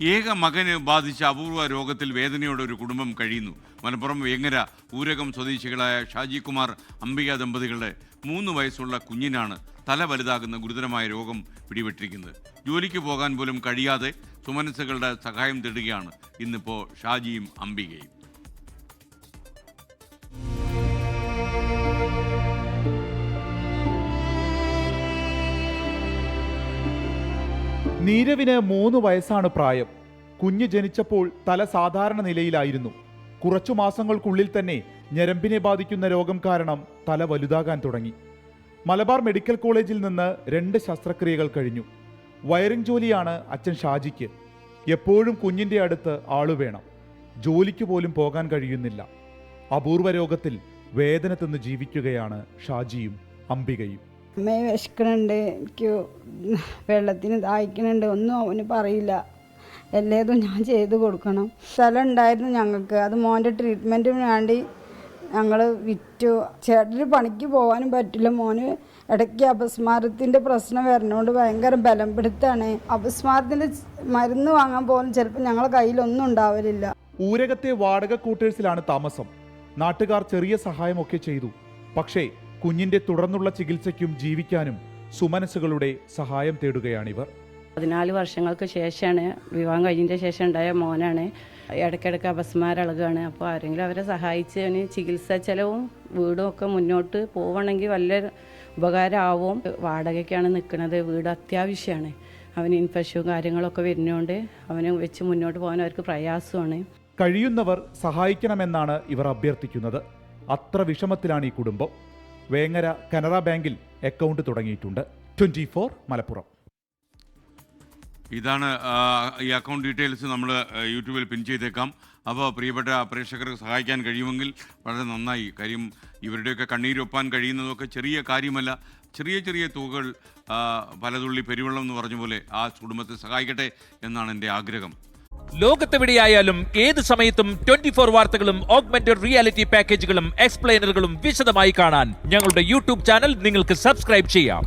ഏക മകന് ബാധിച്ച അപൂർവ രോഗത്തിൽ വേദനയോടെ ഒരു കുടുംബം കഴിയുന്നു. മലപ്പുറം വേങ്ങര ഊരകം സ്വദേശികളായ ഷാജി കുമാർ അംബിക ദമ്പതികളുടെ 3 വയസ്സുള്ള കുഞ്ഞിനാണ് തല വലുതാകുന്ന ഗുരുതരമായ രോഗം പിടിപെട്ടിരിക്കുന്നത്. ജോലിക്ക് പോകാൻ പോലും കഴിയാതെ സുമനസ്സുകളുടെ സഹായം തേടുകയാണ് ഇന്നിപ്പോൾ ഷാജിയും അംബികയും. നീരവിന് 3 വയസ്സാണ് പ്രായം. കുഞ്ഞ് ജനിച്ചപ്പോൾ തല സാധാരണ നിലയിലായിരുന്നു. കുറച്ചു മാസങ്ങൾക്കുള്ളിൽ തന്നെ ഞരമ്പിനെ ബാധിക്കുന്ന രോഗം കാരണം തല വലുതാകാൻ തുടങ്ങി. മലബാർ മെഡിക്കൽ കോളേജിൽ നിന്ന് 2 ശസ്ത്രക്രിയകൾ കഴിഞ്ഞു. വയറിംഗ് ജോലിയാണ് അച്ഛൻ ഷാജിക്ക്. എപ്പോഴും കുഞ്ഞിൻ്റെ അടുത്ത് ആളുവേണം. ജോലിക്ക് പോലും പോകാൻ കഴിയുന്നില്ല. അപൂർവ രോഗത്തിൽ വേദന തിന്ന് ജീവിക്കുകയാണ് ഷാജിയും അംബികയും. അമ്മയെ വിശക്കണുണ്ട്, എനിക്ക് വെള്ളത്തിന് ദാഹിക്കണുണ്ട്, ഒന്നും അവന് പറയില്ല. എല്ലാതും ഞാൻ ചെയ്ത് കൊടുക്കണം. സ്ഥലം ഉണ്ടായിരുന്നു ഞങ്ങൾക്ക്, അത് മോൻ്റെ ട്രീറ്റ്മെൻറ്റിന് വേണ്ടി ഞങ്ങൾ വിറ്റു. ചേട്ടന് പണിക്ക് പോകാനും പറ്റില്ല. മോന് ഇടയ്ക്ക് അപസ്മാരത്തിൻ്റെ പ്രശ്നം വരുന്നതുകൊണ്ട് ഭയങ്കര ബലം പിടുത്താണ്. അപസ്മാരത്തിൻ്റെ മരുന്ന് വാങ്ങാൻ പോലും ചിലപ്പോൾ ഞങ്ങളുടെ കയ്യിലൊന്നും ഉണ്ടാവലില്ല. ഊരകത്തെ വാടക ക്വാർട്ടേഴ്സിലാണ് താമസം. നാട്ടുകാർ ചെറിയ സഹായമൊക്കെ ചെയ്തു. പക്ഷേ കുഞ്ഞിന്റെ തുടർന്നുള്ള ചികിത്സയ്ക്കും ജീവിക്കാനും സുമനസ്സുകളുടെ സഹായം തേടുകയാണിവർ. 14 വർഷങ്ങൾക്ക് ശേഷമാണ് വിവാഹം കഴിഞ്ഞതിൻ്റെ ശേഷം ഉണ്ടായ മോനാണ്. ഇടയ്ക്കിടയ്ക്ക് അപസ്മാരം ഇളകുകയാണ്. അപ്പോൾ ആരെങ്കിലും അവരെ സഹായിച്ച് അവന് ചികിത്സാ ചെലവും വീടും ഒക്കെ മുന്നോട്ട് പോവണമെങ്കിൽ വലിയ ഉപകാരമാവും. വാടകയ്ക്കാണ് നിൽക്കുന്നത്. വീട് അത്യാവശ്യമാണ്. അവന് ഇൻഫെക്ഷനും കാര്യങ്ങളൊക്കെ വരുന്നതുകൊണ്ട് അവനെ വെച്ച് മുന്നോട്ട് പോകാൻ അവർക്ക് പ്രയാസമാണ്. കഴിയുന്നവർ സഹായിക്കണമെന്നാണ് ഇവർ അഭ്യർത്ഥിക്കുന്നത്. അത്ര വിഷമത്തിലാണ് ഈ കുടുംബം. വേങ്ങര കനറ ബാങ്കിൽ അക്കൗണ്ട് തുടങ്ങിയിട്ടുണ്ട്. 24 മലപ്പുറം. ഇതാണ് ഈ അക്കൗണ്ട് ഡീറ്റെയിൽസ് നമ്മൾ യൂട്യൂബിൽ പിൻ ചെയ്തേക്കാം. അപ്പോൾ പ്രിയപ്പെട്ട പ്രേക്ഷകർക്ക് സഹായിക്കാൻ കഴിയുമെങ്കിൽ വളരെ നന്നായി. കാര്യം ഇവരുടെയൊക്കെ കണ്ണീരൊപ്പാൻ കഴിയുന്നതൊക്കെ ചെറിയ കാര്യമല്ല. ചെറിയ ചെറിയ തുകകൾ പലതുള്ളി പെരുവെള്ളം എന്ന് പറഞ്ഞ പോലെ ആ കുടുംബത്തെ സഹായിക്കട്ടെ എന്നാണ് എൻ്റെ ആഗ്രഹം. ലോകത്തെവിടെയായാലും ഏത് സമയത്തും 24 വാർത്തകളും ഓഗ്മെന്റഡ് റിയാലിറ്റി പാക്കേജുകളും എക്സ്പ്ലെയിനറുകളും വിശദമായി കാണാൻ ഞങ്ങളുടെ യൂട്യൂബ് ചാനൽ നിങ്ങൾക്ക് സബ്സ്ക്രൈബ് ചെയ്യാം.